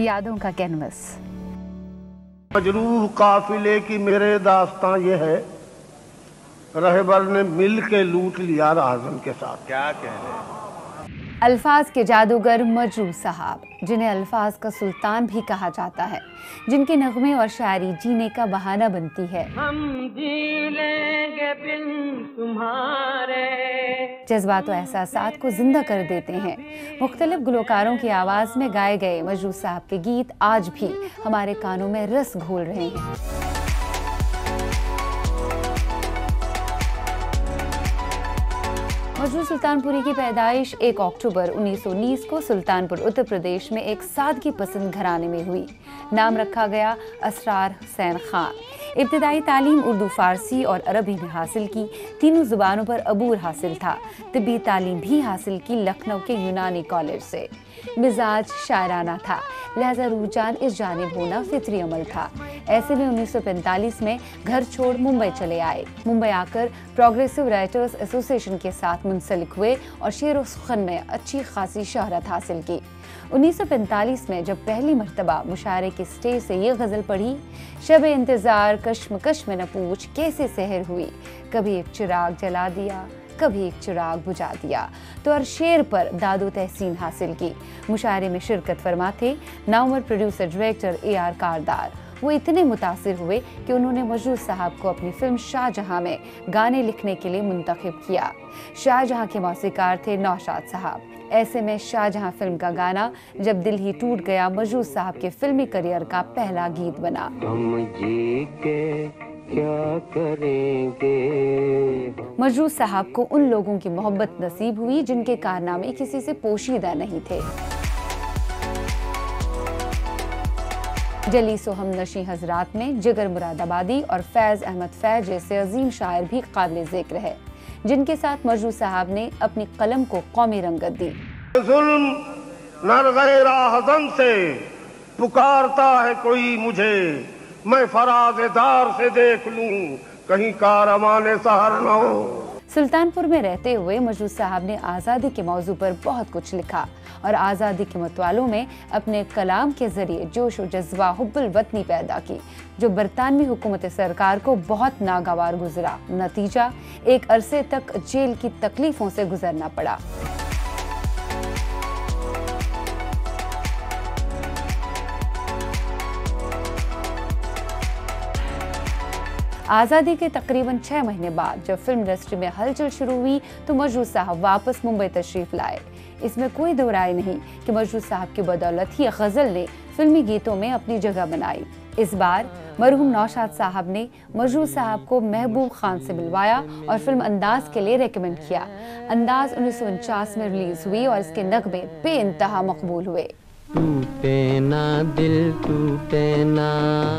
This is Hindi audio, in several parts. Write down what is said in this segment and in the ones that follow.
यादों का कैनवस। मजरूह काफिले की मेरे दास्तां ये है, रहबर ने मिल के लूट लिया राजन के साथ। क्या कह रहे हैं? अल्फाज के जादूगर मजरूह साहब, जिन्हें अल्फाज का सुल्तान भी कहा जाता है, जिनके नगमे और शायरी जीने का बहाना बनती है। हम जी लेंगे बिन तुम्हारे। जज्बात और एहसासात को जिंदा कर देते हैं। मुख्तलिफ गुलकारों की आवाज में गाए गए मजरूह साहब के गीत आज भी हमारे कानों में रस घोल रहे हैं। मजरूह सुल्तानपुरी की पैदाइश 1 अक्टूबर 1919 को सुल्तानपुर उत्तर प्रदेश में एक सादगी पसंद घराने में हुई। नाम रखा गया असरार हुसैन खान। इब्तिदाई तालीम उर्दू, फारसी और अरबी में हासिल की। तीनों जुबानों पर अबूर हासिल था। तिब्बी तालीम भी हासिल की लखनऊ के यूनानी कॉलेज से। मिजाज शायराना था, लिहाजा रुझान इस जानिब होना फितरी अमल था। ऐसे में 1945 में घर छोड़ मुंबई चले आए। मुंबई आकर प्रोग्रेसिव राइटर्स एसोसिएशन के साथ मुंसलिक हुए और शेर व सुखन में अच्छी खासी शहरत हासिल की। 1945 में जब पहली मर्तबा मुशायरे के स्टेज से ये गज़ल पढ़ी, शब इंतज़ार कश्मकश में न पूछ कैसे सहर हुई, कभी एक चिराग जला दिया कभी एक चिराग बुझा दिया, तो हर शेर पर दादो तहसीन हासिल की। मुशायरे में शिरकत फरमा थे नाउमर प्रोड्यूसर डायरेक्टर AR कारदार। वो इतने मुतासिर हुए कि उन्होंने मजरूह साहब को अपनी फिल्म शाहजहां में गाने लिखने के लिए मुंतखब किया। शाहजहां के मौसीकार थे नौशाद साहब। ऐसे में शाहजहां फिल्म का गाना जब दिल ही टूट गया मजरूह साहब के फिल्मी करियर का पहला गीत बना। हम जी के क्या करेंगे। मजरूह साहब को उन लोगों की मोहब्बत नसीब हुई जिनके कारनामे किसी से पोशीदा नहीं थे। जलीसो हमनशी हजरात में जिगर मुरादाबादी और फैज अहमद फैज जैसे अजीम शायर भी काबिल जिक्र है, जिनके साथ मजरूह साहब ने अपनी कलम को कौमी रंगत दी। जुल्म नर गैरा हज़न से पुकारता है कोई मुझे, मैं फराज़ेदार से देख लूं कहीं कारवाने सहर न हो। सुल्तानपुर में रहते हुए मजरूह साहब ने आज़ादी के मौजू पर बहुत कुछ लिखा और आज़ादी के मतवालों में अपने कलाम के जरिए जोश और जज्बा हुब्बुल वतनी पैदा की, जो बरतानवी हुकूमत सरकार को बहुत नागवार गुजरा। नतीजा, एक अरसे तक जेल की तकलीफों से गुजरना पड़ा। आज़ादी के तकरीबन 6 महीने बाद जब फिल्म इंडस्ट्री में हलचल शुरू हुई तो मजरूह साहब वापस मुंबई तशरीफ लाए। इसमें कोई दो राय नहीं कि मजरूह साहब की बदौलत ही गज़ल ने फिल्मी गीतों में अपनी जगह बनाई। इस बार मरहूम नौशाद साहब ने मजरूह साहब को महबूब खान से मिलवाया और फिल्म अंदाज के लिए रेकमेंड किया। अंदाज 1949 में रिलीज हुई और इसके नगमे बेइंतहा मकबूल हुए। टूटे ना दिल टूटे ना।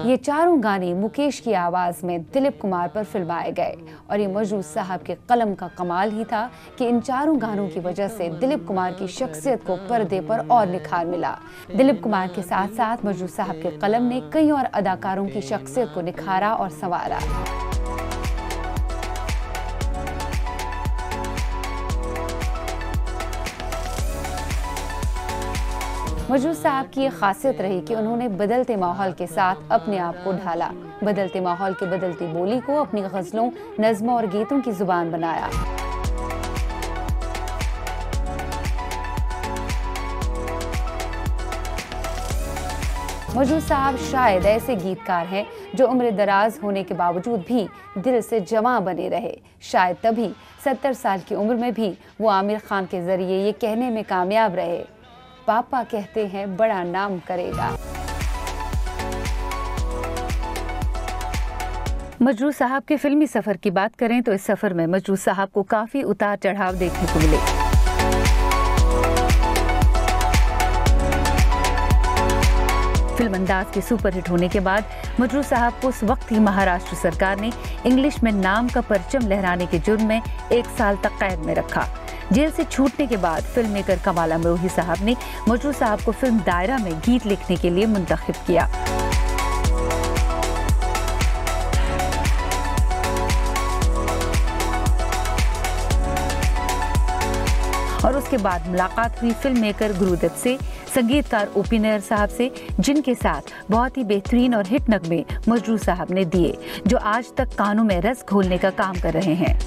ये चारों गाने मुकेश की आवाज में दिलीप कुमार पर फिल्माए गए और ये मजरूह साहब के कलम का कमाल ही था कि इन चारों गानों की वजह से दिलीप कुमार की शख्सियत को पर्दे पर और निखार मिला। दिलीप कुमार के साथ साथ मजरूह साहब के कलम ने कई और अदाकारों की शख्सियत को निखारा और संवारा। मजरूह साहब की यह खासियत रही कि उन्होंने बदलते माहौल के साथ अपने आप को ढाला, बदलते माहौल की बदलती बोली को अपनी गज़लों, नज़्मों और गीतों की जुबान बनाया। मजरूह साहब शायद ऐसे गीतकार हैं जो उम्र दराज होने के बावजूद भी दिल से जवां बने रहे। शायद तभी 70 साल की उम्र में भी वो आमिर खान के जरिए ये कहने में कामयाब रहे, पापा कहते हैं बड़ा नाम करेगा। मजरूह साहब के फिल्मी सफर की बात करें तो इस सफर में मजरूह साहब को काफी उतार चढ़ाव देखने को मिले। फिल्म अंदाज के सुपरहिट होने के बाद मजरूह साहब को उस वक्त ही महाराष्ट्र सरकार ने इंग्लिश में नाम का परचम लहराने के जुर्म में 1 साल तक कैद में रखा। जेल से छूटने के बाद फिल्म मेकर कमाल अमरोही साहब ने मजरूह साहब को फिल्म दायरा में गीत लिखने के लिए मुंतखब किया। और उसके बाद मुलाकात हुई फिल्म मेकर गुरुदत्त से। संगीतकार ओपी नैयर साहब से, जिनके साथ बहुत ही बेहतरीन और हिट नगमे मजरू साहब ने दिए, जो आज तक कानों में रस घोलने का काम कर रहे हैं।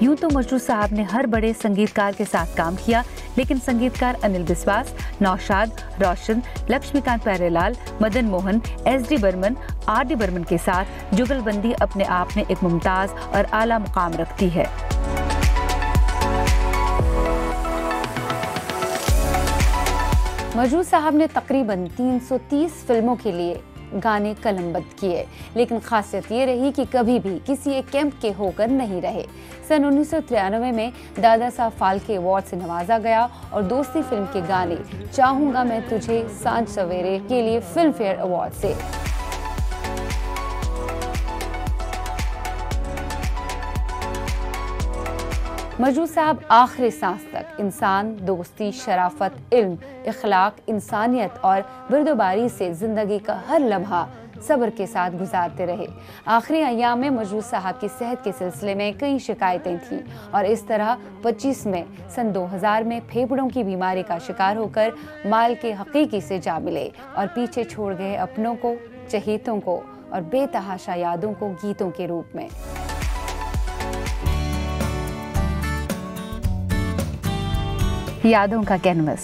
यूं तो मजरू साहब ने हर बड़े संगीतकार के साथ काम किया, लेकिन संगीतकार अनिल बिस्वास, नौशाद, रोशन, लक्ष्मीकांत प्यारेलाल, मदन मोहन, एस.डी. बर्मन, आर.डी. बर्मन के साथ जुगलबंदी अपने आप में एक मुमताज और आला मुकाम रखती है। मजरू साहब ने तकरीबन 330 फिल्मों के लिए गाने कलमबद्ध किए, लेकिन खासियत ये रही कि कभी भी किसी एक कैंप के होकर नहीं रहे। सन 1993 में दादा साहब फाल्के अवार्ड से नवाजा गया और दोस्ती फिल्म के गाने चाहूंगा मैं तुझे सांझ सवेरे के लिए फिल्म फेयर अवार्ड से। मजरू साहब आखिरी सांस तक इंसान, दोस्ती, शराफत, इल्म, इखलाक, इंसानियत और बिरदोबारी से जिंदगी का हर लम्हा सब्र के साथ गुजारते रहे। आखिरी अय्याम में मजरू साहब की सेहत के सिलसिले में कई शिकायतें थीं और इस तरह 25 में सन 2000 में फेफड़ों की बीमारी का शिकार होकर माल के हकीकी से जा मिले और पीछे छोड़ गए अपनों को, चहेतों को और बेतहाशा यादों को गीतों के रूप में। यादों का कैनवस।